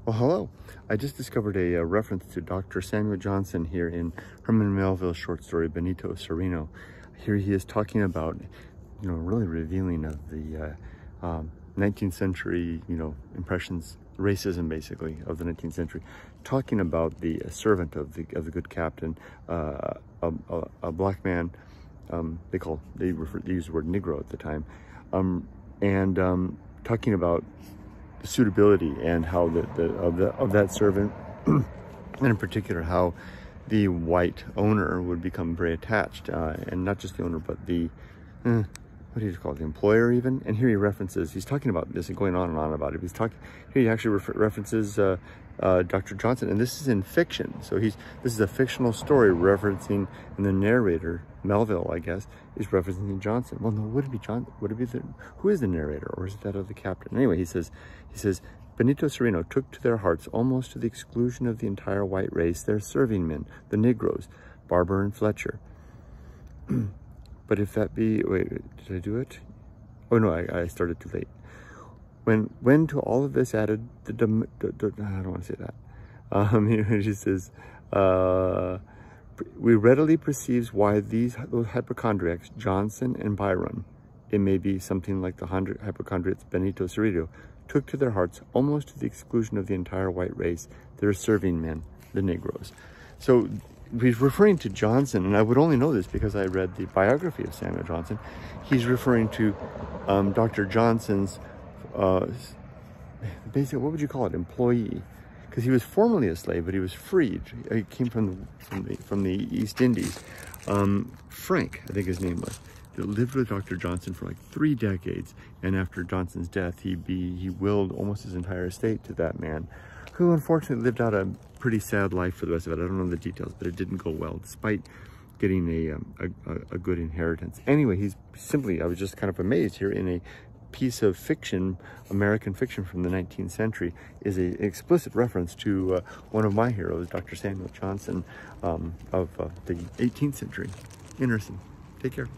Well, hello. I just discovered a reference to Dr. Samuel Johnson here in Herman Melville's short story, Benito Cereno. Here he is talking about, really revealing of the 19th century, impressions, racism basically of the 19th century, talking about the servant of the good captain, a black man. They used the word Negro at the time, and talking about the suitability and how of that servant, and in particular how the white owner would become very attached, and not just the owner, but the what do you call it, the employer even. And here he references, he's talking about this and going on and on about it. Here he actually references Dr. Johnson, and this is in fiction. So this is a fictional story referencing, and the narrator, Melville, I guess, is referencing Johnson. Well, no, would it be John? Would it be who is the narrator, or is it that of the captain? Anyway, he says, Benito Cereno took to their hearts, almost to the exclusion of the entire white race, their serving men, the Negros, Barber and Fletcher. But if that be, wait, did I do it? Oh no, I started too late. When to all of this added I don't want to say that. He says, we readily perceives why those hypochondriacs, Johnson and Byron, it may be something like the hypochondriacs Benito Cereno, took to their hearts, almost to the exclusion of the entire white race, their serving men, the Negros. So he's referring to Johnson, and I would only know this because I read the biography of Samuel Johnson. He's referring to Dr. Johnson's basically, what would you call it, employee, because he was formerly a slave, but he was freed. He came from the East Indies. Frank, I think his name was, that lived with Dr. Johnson for like 3 decades, and after Johnson's death, he willed almost his entire estate to that man, who unfortunately lived out a pretty sad life for the rest of it. I don't know the details, but it didn't go well, despite getting a good inheritance. Anyway, I was just kind of amazed here in a piece of fiction, American fiction from the 19th century, is an explicit reference to one of my heroes, Dr. Samuel Johnson, of the 18th century. Interesting. Take care.